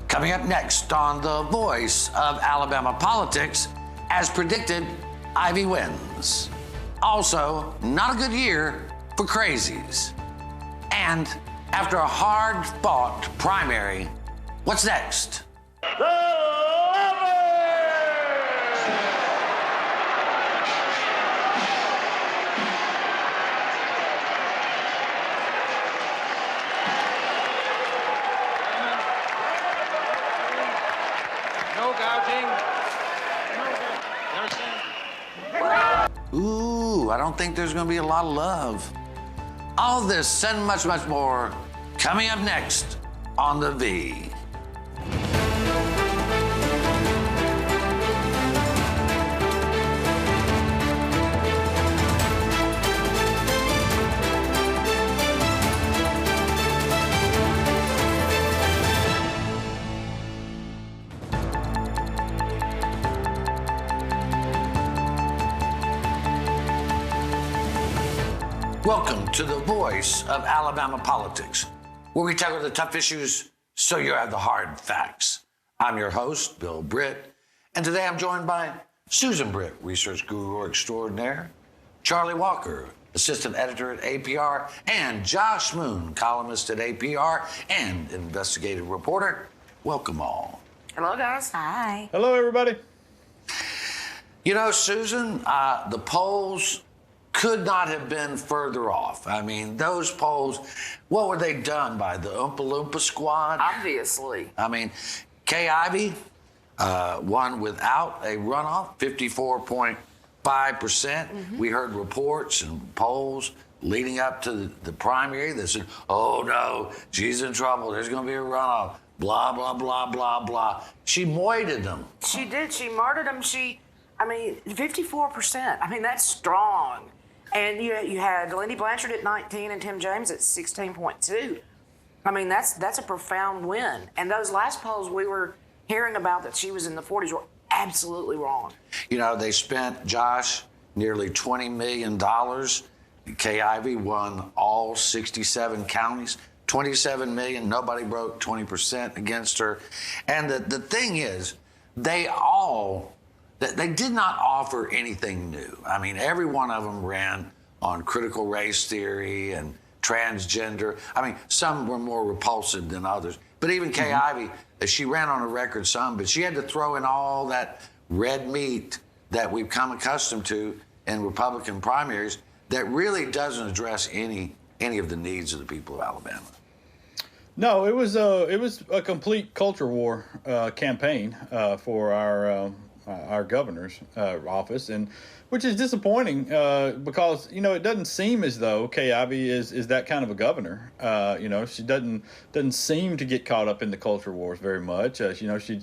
Coming up next on The Voice of Alabama Politics, as predicted, Ivy wins. Also, not a good year for crazies. And after a hard-fought primary, what's next? No gouging. Ooh, I don't think there's going to be a lot of love. All this and much, much more coming up next on The V. Welcome to The Voice of Alabama Politics, where we tackle the tough issues so you have the hard facts. I'm your host, Bill Britt, and today I'm joined by Susan Britt, research guru extraordinaire, Charlie Walker, assistant editor at APR, and Josh Moon, columnist at APR and investigative reporter. Welcome all. Hello, guys. Hi. Hello, everybody. You know, Susan, the polls could not have been further off. I mean, those polls, what were they done by? The Oompa Loompa squad? Obviously. I mean, Kay Ivey won without a runoff, 54.5%. We heard reports and polls leading up to the primary that said, oh no, she's in trouble, there's gonna be a runoff, blah, blah, blah, blah, blah. She moited them. She did. She martyred them. 54%. I mean, that's strong. And you had Lindy Blanchard at 19 and Tim James at 16.2. I mean, that's a profound win. And those last polls we were hearing about that she was in the 40s were absolutely wrong. You know, they spent, Josh, nearly $20 million. Kay Ivey won all 67 counties, $27 million. Nobody broke 20% against her. And the thing is, they did not offer anything new. I mean, every one of them ran on critical race theory and transgender. I mean, some were more repulsive than others. But even Kay Ivey, she ran on a record some, but she had to throw in all that red meat that we've come accustomed to in Republican primaries that really doesn't address any of the needs of the people of Alabama. No, it was a complete culture war campaign for our governor's office, and which is disappointing because it doesn't seem as though Kay Ivey is that kind of a governor. She doesn't seem to get caught up in the culture wars very much. She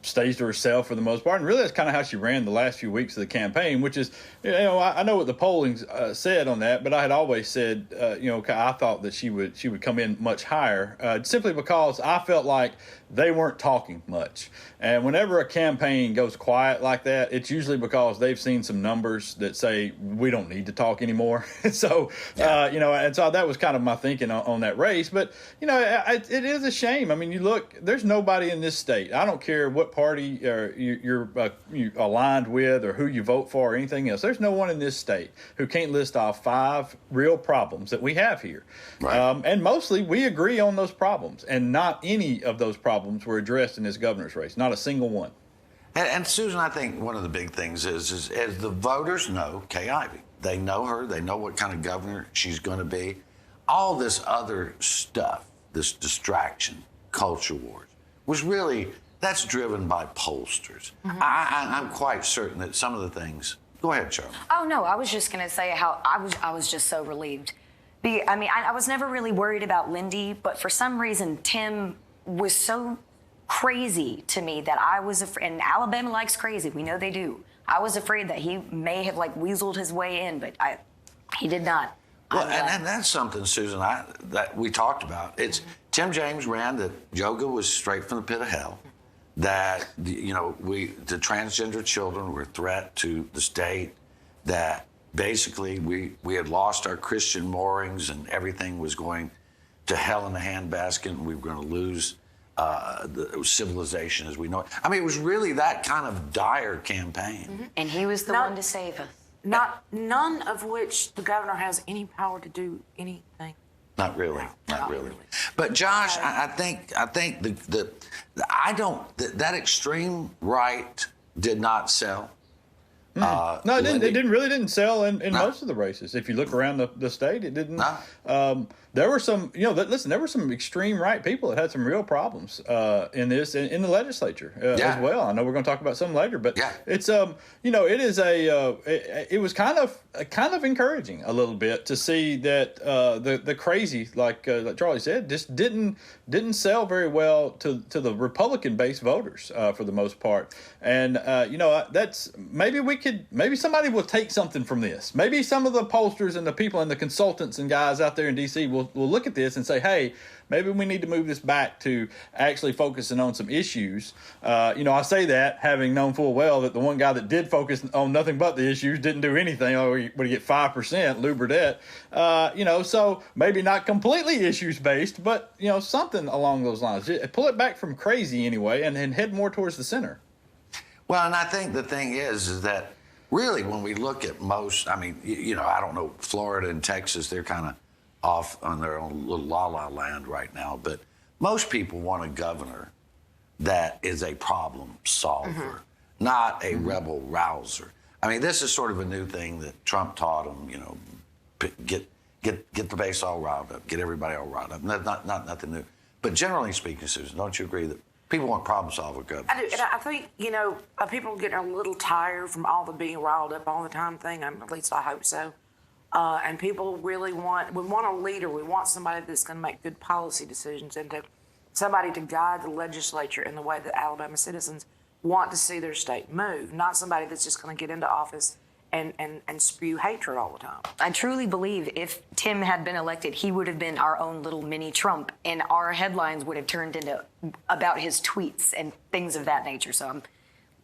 stays to herself for the most part, and really that's kind of how she ran the last few weeks of the campaign, which is, I know what the polling said on that, but I had always said, I thought that she would come in much higher, simply because I felt like they weren't talking much. And whenever a campaign goes quiet like that, it's usually because they've seen some numbers that say we don't need to talk anymore. So, and so that was kind of my thinking on that race. But, it is a shame. I mean, you look, there's nobody in this state. I don't care what party you're aligned with or who you vote for or anything else. There's no one in this state who can't list off 5 real problems that we have here. Right. And mostly we agree on those problems, and not any of those problems were addressed in this governor's race. Not a single one. And Susan, I think one of the big things is as the voters know Kay Ivey. They know her. They know what kind of governor she's going to be. All this other stuff, this distraction, culture wars, was really, that's driven by pollsters. I'm quite certain that some of the things. Go ahead, Charlie. Oh, no, I was just going to say how I was just so relieved. I was never really worried about Lindy, but for some reason, Tim was so crazy to me that I was afraid, and Alabama likes crazy. We know they do. I was afraid that he may have weaseled his way in, but he did not. Well, and that's something, Susan, that we talked about. It's Tim James ran that yoga was straight from the pit of hell, that, the transgender children were a threat to the state, that basically we had lost our Christian moorings and everything was going to hell in a handbasket and we were going to lose the civilization as we know it. I mean, it was really that kind of dire campaign. And he was the one to save us. None of which the governor has any power to do anything. Not really. No, Not really. But Josh, I think that extreme right did not sell. No, it didn't. It really didn't sell in most of the races. If you look around the state, it didn't. No. There were some, listen, there were some extreme right people that had some real problems in the legislature as well. I know we're going to talk about some later, but it's it is it was kind of encouraging a little bit to see that the crazy, like Charlie said, just didn't sell very well to the Republican based voters for the most part. And that's maybe somebody will take something from this. Maybe some of the pollsters and the people and the consultants and guys out there in DC will look at this and say, hey, maybe we need to move this back to actually focusing on some issues. I say that having known full well that the one guy that did focus on nothing but the issues didn't do anything. Oh, would he get 5%, Lou Burdett? So maybe not completely issues based, but something along those lines. Pull it back from crazy anyway, and head more towards the center. Well, and I think the thing is that really when we look at most, I mean, I don't know, Florida and Texas, they're kind of off on their own little la-la land right now, but most people want a governor that is a problem solver, not a rebel rouser. I mean, this is sort of a new thing that Trump taught them, get the base all riled up, get everybody all riled up. Not nothing new. But generally speaking, Susan, don't you agree that people want problem solver governors? I do, and I think, people getting a little tired from all the being riled up all the time thing. At least I hope so. And people really want a leader. We want somebody that's going to make good policy decisions and somebody to guide the legislature in the way that Alabama citizens want to see their state move, not somebody that's just going to get into office and spew hatred all the time. I truly believe if Tim had been elected, he would have been our own little mini Trump, and our headlines would have turned into about his tweets and things of that nature. So I'm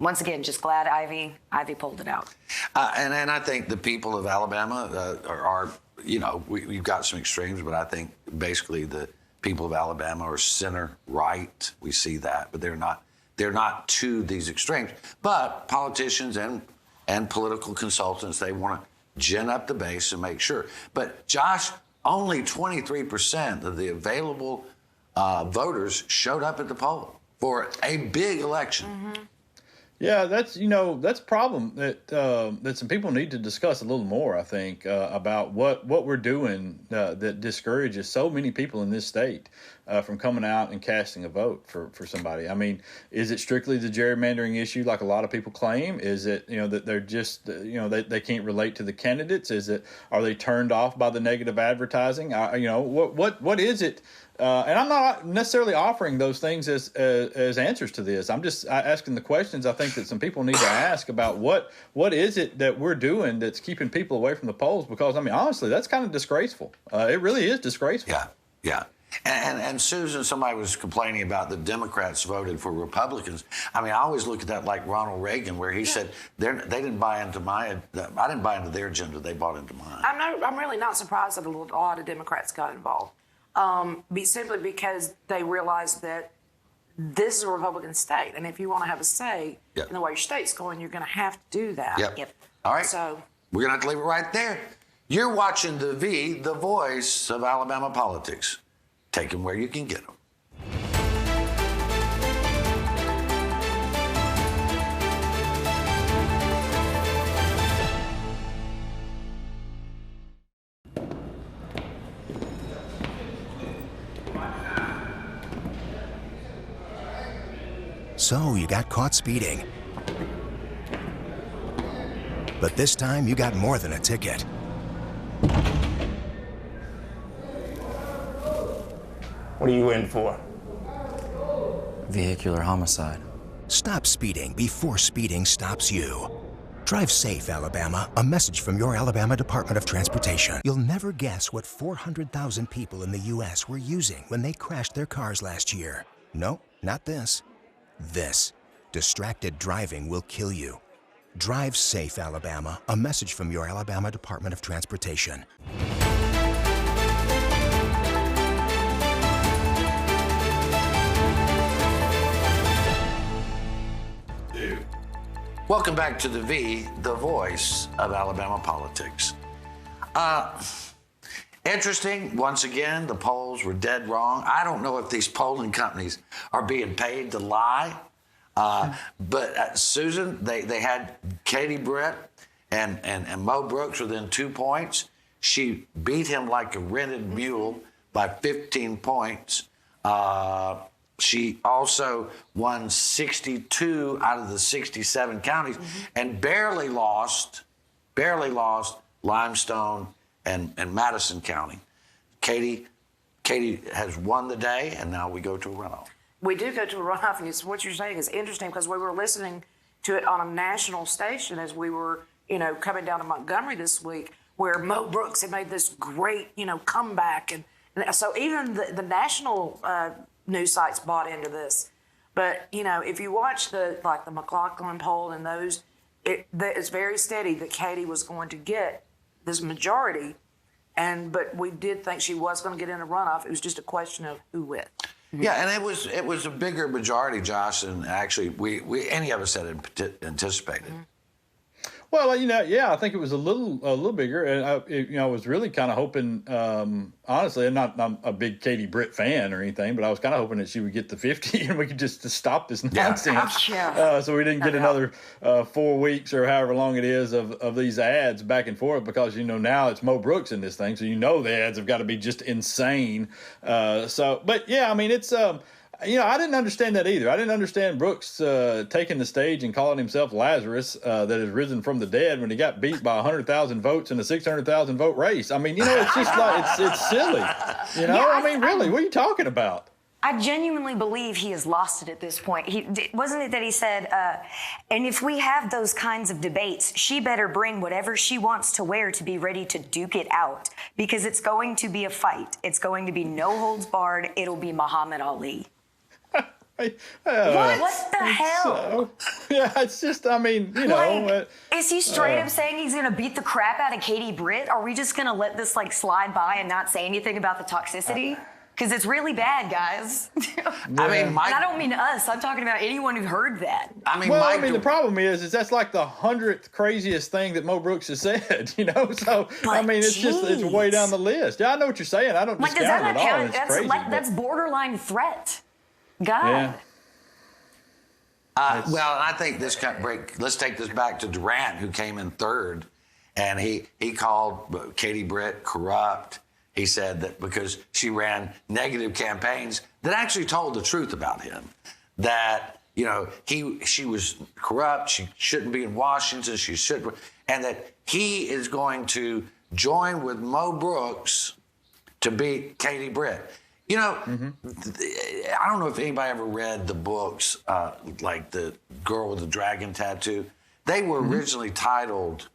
once again just glad Ivy pulled it out. And I think the people of Alabama are we've got some extremes, but I think basically the people of Alabama are center right. We see that, but they're not to these extremes. But politicians and political consultants, they want to gin up the base and make sure. But Josh, only 23% of the available voters showed up at the poll for a big election. Mm-hmm. Yeah, that's a problem that some people need to discuss a little more. I think about what we're doing that discourages so many people in this state from coming out and casting a vote for somebody. I mean, is it strictly the gerrymandering issue, like a lot of people claim? Is it that they're just they can't relate to the candidates? Are they turned off by the negative advertising? What is it? And I'm not necessarily offering those things as answers to this. I'm just asking the questions I think that some people need to ask about what is it that we're doing that's keeping people away from the polls? Because, I mean, honestly, that's kind of disgraceful. It really is disgraceful. Yeah. And Susan, somebody was complaining about the Democrats voted for Republicans. I mean, I always look at that like Ronald Reagan, where he said they didn't buy into I didn't buy into their agenda. They bought into mine. I'm really not surprised that a lot of Democrats got involved. Simply because they realized that this is a Republican state, and if you want to have a say in the way your state's going, you're going to have to do that. Yep. All right. So we're going to have to leave it right there. You're watching the voice of Alabama politics. Take them where you can get them. So you got caught speeding. But this time you got more than a ticket. What are you in for? Vehicular homicide. Stop speeding before speeding stops you. Drive safe, Alabama. A message from your Alabama Department of Transportation. You'll never guess what 400,000 people in the U.S. were using when they crashed their cars last year. No, not this. This. Distracted driving will kill you. Drive safe, Alabama. A message from your Alabama Department of Transportation. Welcome back to the V, the voice of Alabama politics. Interesting, once again, the polls were dead wrong. I don't know if these polling companies are being paid to lie. But Susan, they had Katie Britt and Mo Brooks within 2 points. She beat him like a rented mule by 15 points. She also won 62 out of the 67 counties and barely lost Limestone and Madison County. Katie has won the day, and now we go to a runoff. We do go to a runoff, and what you're saying is interesting because we were listening to it on a national station as we were, coming down to Montgomery this week, where Mo Brooks had made this great, comeback, and so even the national news sites bought into this. But if you watch the McLaughlin poll and those, it's very steady that Katie was going to get this majority, but we did think she was going to get in a runoff. It was just a question of who with. Yeah, and it was a bigger majority, Josh, than actually we any of us had anticipated. Well, I think it was a little bigger, and I was really kind of hoping, honestly, I'm a big Katie Britt fan or anything, but I was kind of hoping that she would get the 50 and we could just stop this nonsense. So we didn't get another 4 weeks or however long it is of these ads back and forth, because now it's Mo Brooks in this thing, so the ads have got to be just insane. But yeah, I mean it's. I didn't understand that either. I didn't understand Brooks taking the stage and calling himself Lazarus that has risen from the dead when he got beat by 100,000 votes in a 600,000 vote race. I mean, it's just like, it's silly. Really, what are you talking about? I genuinely believe he has lost it at this point. Wasn't it that he said, and if we have those kinds of debates, she better bring whatever she wants to wear to be ready to duke it out, because it's going to be a fight. It's going to be no holds barred. It'll be Muhammad Ali. What the hell? It's just, is he straight up saying he's going to beat the crap out of Katie Britt? Are we just going to let this slide by and not say anything about the toxicity? Because it's really bad, guys. I mean, and I don't mean us. I'm talking about anyone who heard that. The problem is that's like the 100th craziest thing that Mo Brooks has said, So, But it's way down the list. Yeah, I know what you're saying. I don't discount it at all. It's crazy. That's borderline threat. God. Yeah. I think this break. Let's take this back to Durant, who came in third, and he called Katie Britt corrupt. He said that because she ran negative campaigns that actually told the truth about him, that she was corrupt, she shouldn't be in Washington, she should, and that he is going to join with Mo Brooks to beat Katie Britt. I don't know if anybody ever read the books, like The Girl with the Dragon Tattoo. They were originally titled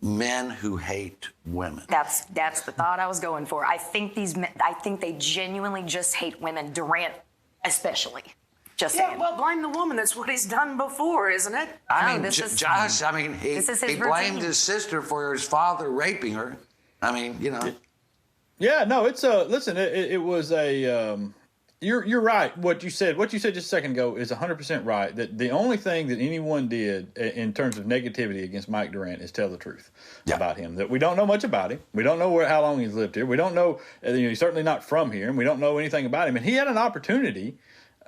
Men Who Hate Women. That's the thought I was going for. I think they genuinely just hate women, Durant especially. Just saying. Well, blame the woman. That's what he's done before, isn't it? Josh, he blamed his sister for his father raping her. Yeah, no, it's listen, it was a you're right. What you said just a second ago is 100% right. That the only thing that anyone did in terms of negativity against Mike Durant is tell the truth about him. That we don't know much about him. We don't know how long he's lived here. We don't know. He's certainly not from here, and we don't know anything about him. And he had an opportunity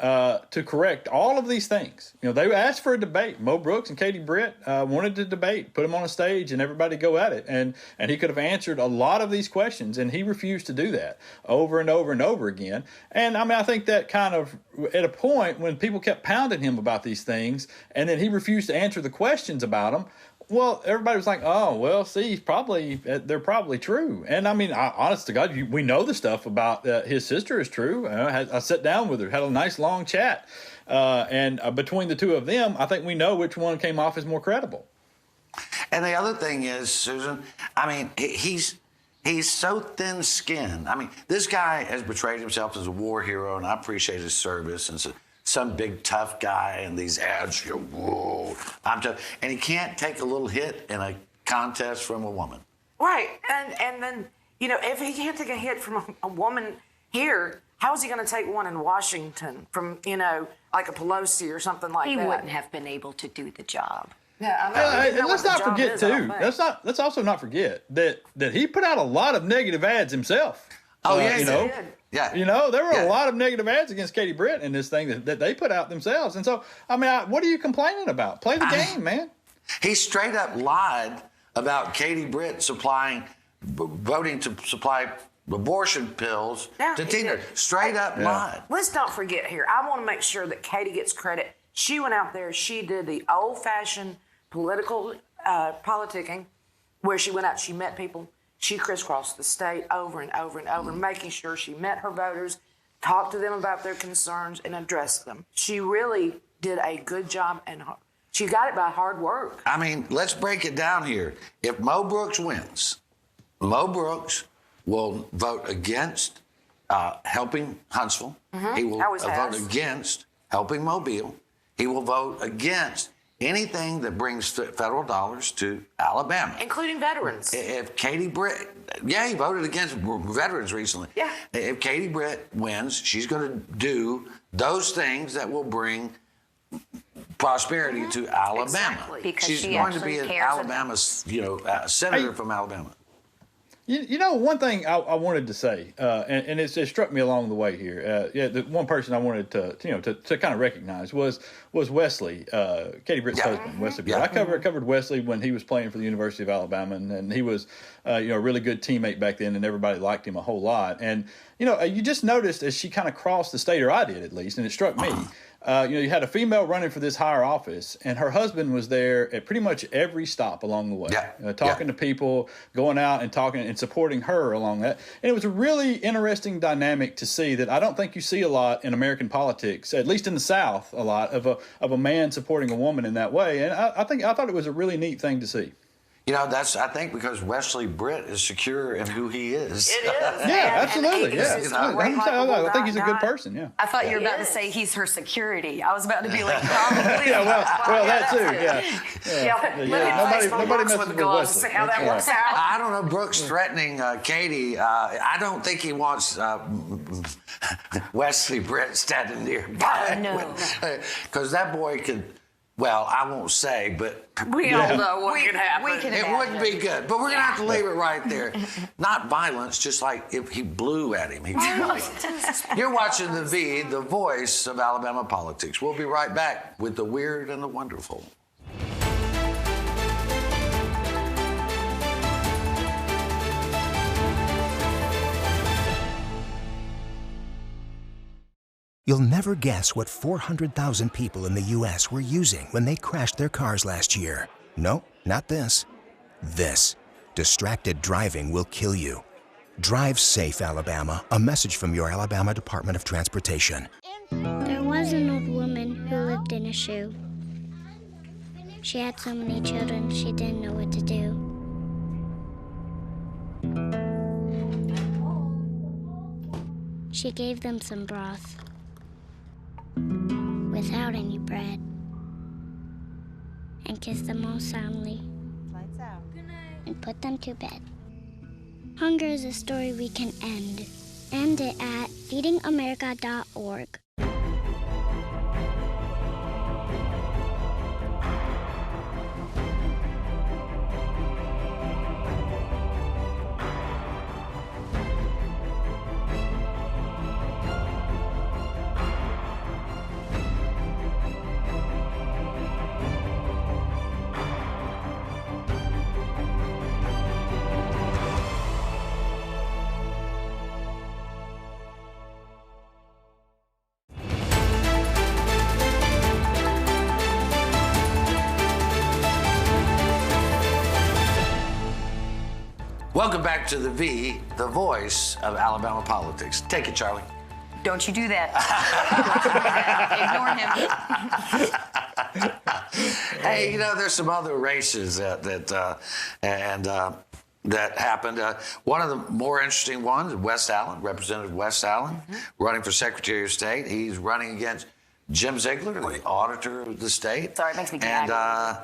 to correct all of these things. They asked for a debate. Mo Brooks and Katie Britt wanted to debate, put him on a stage and everybody go at it. And he could have answered a lot of these questions, and he refused to do that over and over and over again. And I think that kind of, at a point when people kept pounding him about these things, and then he refused to answer the questions about them, well, everybody was like, oh, well, see, they're probably true. And honest to God, we know the stuff about his sister is true. I sat down with her, had a nice long chat. And between the two of them, I think we know which one came off as more credible. And the other thing is, Susan, he's so thin-skinned. This guy has portrayed himself as a war hero, and I appreciate his service. And so, some big tough guy in these ads, whoa, I'm tough. And he can't take a little hit in a contest from a woman. Right. And then, if he can't take a hit from a woman here, how is he going to take one in Washington from, like a Pelosi or something like that? He wouldn't have been able to do the job. Yeah, I know. And let's not forget too. Let's also not forget that he put out a lot of negative ads himself. Oh yeah, you know. Yeah. You know, there were a lot of negative ads against Katie Britt in this thing that they put out themselves. And so, I mean, what are you complaining about? Play the game, man. He straight up lied about Katie Britt voting to supply abortion pills to teenagers. Straight up lied. Let's not forget here. I want to make sure that Katie gets credit. She went out there. She did the old-fashioned political politicking, where she went out. She met people. She crisscrossed the state over and over and over, making sure she met her voters, talked to them about their concerns, and addressed them. She really did a good job, and she got it by hard work. I mean, let's break it down here. If Mo Brooks wins, Mo Brooks will vote against helping Huntsville. He will vote against helping Mobile. He will vote against anything that brings federal dollars to Alabama. Including veterans. If Katie Britt, he voted against veterans recently. Yeah. If Katie Britt wins, she's going to do those things that will bring prosperity to Alabama. Exactly. Because she's she going to be actually an Alabama's, senator from Alabama. You know, one thing I wanted to say, and it struck me along the way here. The one person I wanted to kind of recognize was Wesley, Katie Britt's husband, Wesley Britt. I covered Wesley when he was playing for the University of Alabama, and he was a really good teammate back then, and everybody liked him a whole lot. And you just noticed as she kind of crossed the state, or I did at least, and it struck me. You had a female running for this higher office, and her husband was there at pretty much every stop along the way, talking to people, going out and talking and supporting her along that. And it was a really interesting dynamic to see that I don't think you see a lot in American politics, at least in the South, a lot of a man supporting a woman in that way. And I thought it was a really neat thing to see. That's, I think, because Wesley Britt is secure in who he is. It is. Yeah, absolutely. I think he's a good person. Yeah. I thought you were about to say he's her security. I was about to be like, probably. well, that too. Nobody messes with Wesley. See how that works out. I don't know. Brooks threatening Katie. I don't think he wants Wesley Britt standing nearby. No. Because that boy could. Well, I won't say, but we all know what could happen. It wouldn't be good. But we're going to have to leave it right there. Not violence, just like if he blew at him. You're watching The V, the voice of Alabama politics. We'll be right back with the weird and the wonderful. You'll never guess what 400,000 people in the U.S. were using when they crashed their cars last year. No, not this. This. Distracted driving will kill you. Drive safe, Alabama. A message from your Alabama Department of Transportation. There was an old woman who lived in a shoe. She had so many children, she didn't know what to do. She gave them some broth without any bread and kissed them all soundly and put them to bed. Hunger is a story we can end. End it at feedingamerica.org. Welcome back to The V, the voice of Alabama politics. Take it, Charlie. Don't you do that. Ignore him. Hey, there's some other races that happened. One of the more interesting ones, West Allen, Representative West Allen, running for Secretary of State. He's running against Jim Ziegler, the auditor of the state. Sorry, it makes me gag. And,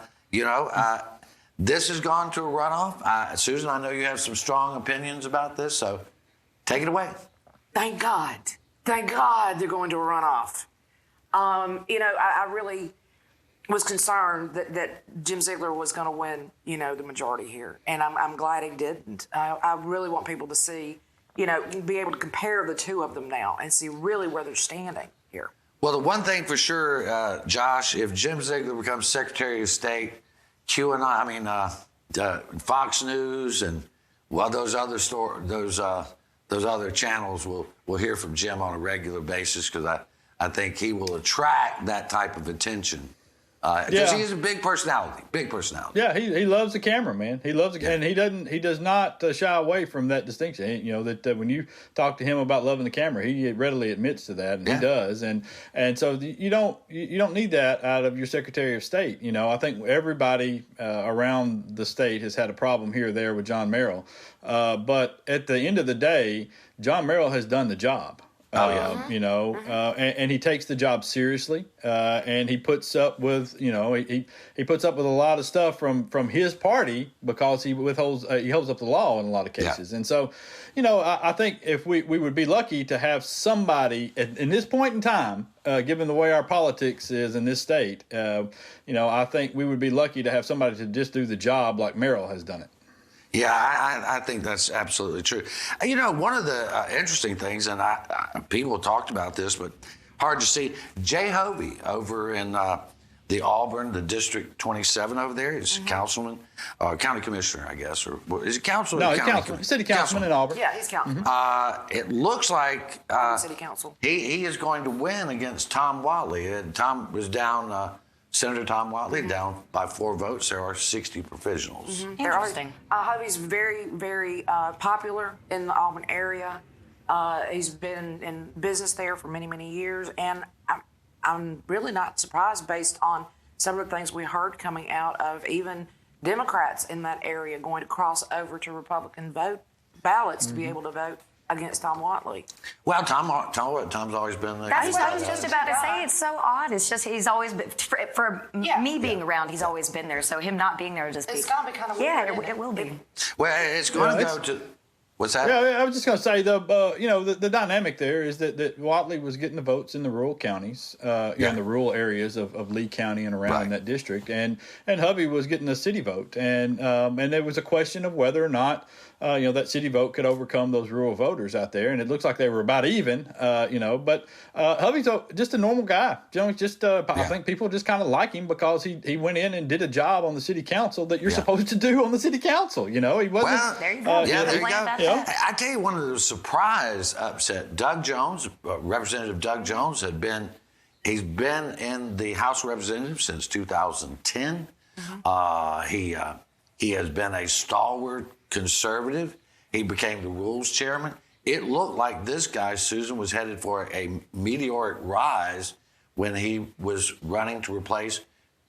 this has gone to a runoff. Susan, I know you have some strong opinions about this, so take it away. Thank God. Thank God they're going to a runoff. I really, was concerned that Jim Ziegler was going to win, the majority here. And I'm glad he didn't. I really want people to see, be able to compare the two of them now and see really where they're standing here. Well, the one thing for sure, Josh, if Jim Ziegler becomes Secretary of State, Fox News and those other channels will hear from Jim on a regular basis, because I think he will attract that type of attention. Because he's a big personality. Yeah, he loves the camera, man. He loves it, and he does not shy away from that distinction. That when you talk to him about loving the camera, he readily admits to that, and he does. And so you don't need that out of your Secretary of State. I think everybody around the state has had a problem here or there with John Merrill, but at the end of the day, John Merrill has done the job. And he takes the job seriously, and he puts up with, he puts up with a lot of stuff from his party, because he holds up the law in a lot of cases. Yeah. And so, I think if we would be lucky to have somebody in this point in time, given the way our politics is in this state, I think we would be lucky to have somebody to just do the job like Merrill has done it. Yeah, I think that's absolutely true. One of the interesting things, and people talked about this, but hard to see, Jay Hovey over in the Auburn, the District 27 over there, is councilman, county commissioner, I guess, or is it councilman? No, he's councilman, city councilman in Auburn. Yeah, he's councilman. It looks like city council. He is going to win against Tom Whatley. Tom was down. Senator Tom Whatley down by 4 votes. There are 60 provisionals. Interesting. Hovey's very, very popular in the Auburn area. He's been in business there for many, many years, and I'm really not surprised based on some of the things we heard coming out of even Democrats in that area going to cross over to Republican ballots to be able to vote against Tom Whatley. Well, Tom's always been there. That's what I was just about to say. It's so odd. It's just he's always been, for me being around, he's always been there. So him not being there just it's going to be kind of weird. Yeah, it will be. Well, it's going to go to... What's that? Yeah, I was just going to say the dynamic there is that Whatley was getting the votes in the rural counties, in the rural areas of Lee County and around that district, and Hovey was getting a city vote, and there was a question of whether or not that city vote could overcome those rural voters out there, and it looks like they were about even, But Hovey's just a normal guy. I think people just kind of like him because he went in and did a job on the city council that you're supposed to do on the city council. He wasn't. Well, there you go. There you go. Yeah. I tell you, one of the surprise upset, Doug Jones, Representative Doug Jones, he's been in the House of Representatives since 2010. He has been a stalwart conservative. He became the Rules Chairman. It looked like this guy, Susan, was headed for a meteoric rise when he was running to replace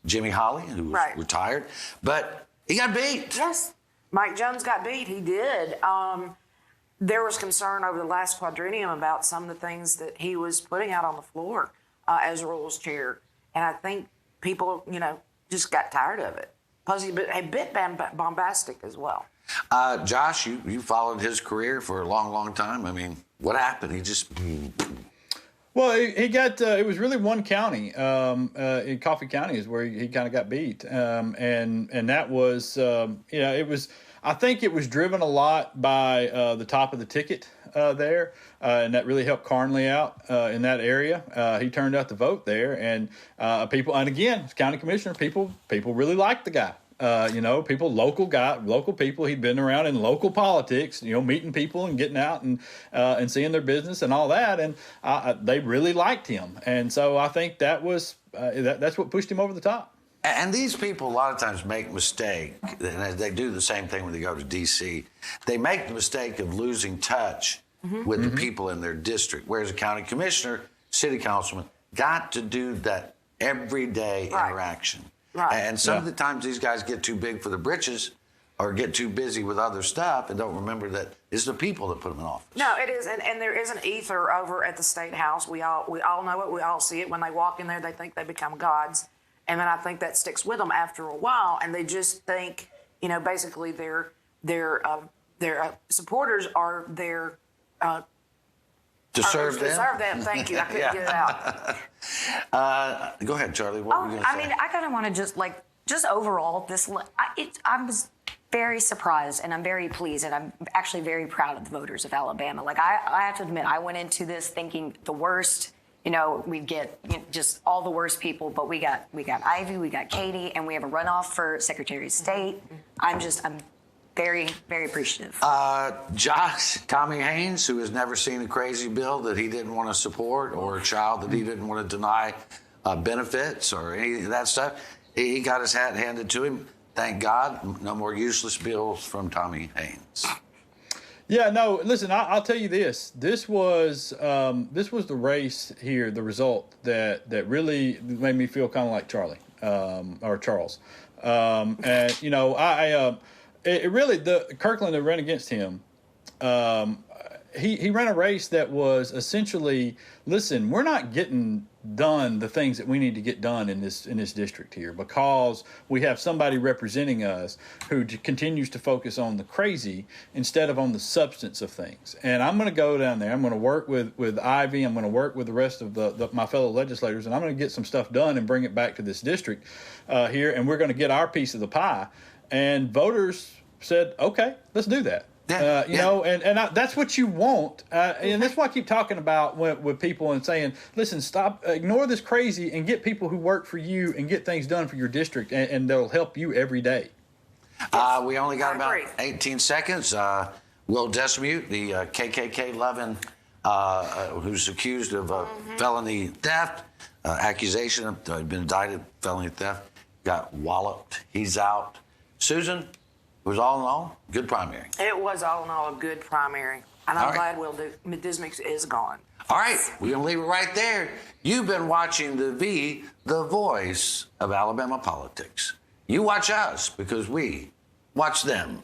Jimmy Hawley, who was retired. But he got beat. Yes. Mike Jones got beat. He did. There was concern over the last quadrennium about some of the things that he was putting out on the floor as Rules Chair. And I think people, just got tired of it. Plus, he's a bit bombastic as well. Josh, you followed his career for a long, long time. I mean, what happened? He just... Well, he got, it was really one county, in Coffee County is where he kind of got beat. And that was, it was, I think it was driven a lot by the top of the ticket there. And that really helped Carnley out in that area. He turned out the vote there, and people, and again, as county commissioner, people really liked the guy. Local people. He'd been around in local politics, meeting people and getting out and seeing their business and all that. And they really liked him. And so I think that was that's what pushed him over the top. And these people a lot of times make mistake, and they do the same thing when they go to D.C. They make the mistake of losing touch with the people in their district, whereas a county commissioner, city councilman, got to do that everyday interaction. Right. And some of the times these guys get too big for the britches or get too busy with other stuff and don't remember that it's the people that put them in office. No, it is. And there is an ether over at the State House. We all know it. We all see it. When they walk in there, they think they become gods. And then I think that sticks with them after a while. And they just think, basically their supporters are their To serve them? To serve them, thank you. I couldn't get it out. Go ahead, Charlie. What were you going to say? I mean, I kind of want to just overall, I was very surprised and I'm very pleased and I'm actually very proud of the voters of Alabama. Like, I have to admit, I went into this thinking the worst. We'd get just all the worst people, but we got Ivy, we got Katie, and we have a runoff for Secretary of State. I'm very, very appreciative. Josh, Tommy Haynes, who has never seen a crazy bill that he didn't want to support or a child that he didn't want to deny benefits or any of that stuff, he got his hat handed to him. Thank God, no more useless bills from Tommy Haynes. Yeah, no. Listen, I'll tell you this. This was the race here, the result that really made me feel kind of like Charlie or Charles. And it really the Kirkland that ran against him. He ran a race that was essentially, listen, we're not getting done the things that we need to get done in this district here because we have somebody representing us who continues to focus on the crazy instead of on the substance of things. And I'm going to go down there. I'm going to work with Ivy. I'm going to work with the rest of my fellow legislators, and I'm going to get some stuff done and bring it back to this district here, and we're going to get our piece of the pie. And voters said, okay, let's do that. That's what you want. And that's why I keep talking about with people and saying, listen, ignore this crazy and get people who work for you and get things done for your district, and they'll help you every day. We only got about 18 seconds. Will Desmute, the KKK-loving, who's accused of felony theft, accusation of been indicted felony theft, got walloped. He's out. Susan, it was all in all good primary. It was all in all a good primary. And I'm glad Will Dismukes is gone. All right, we're going to leave it right there. You've been watching the voice of Alabama politics. You watch us because we watch them.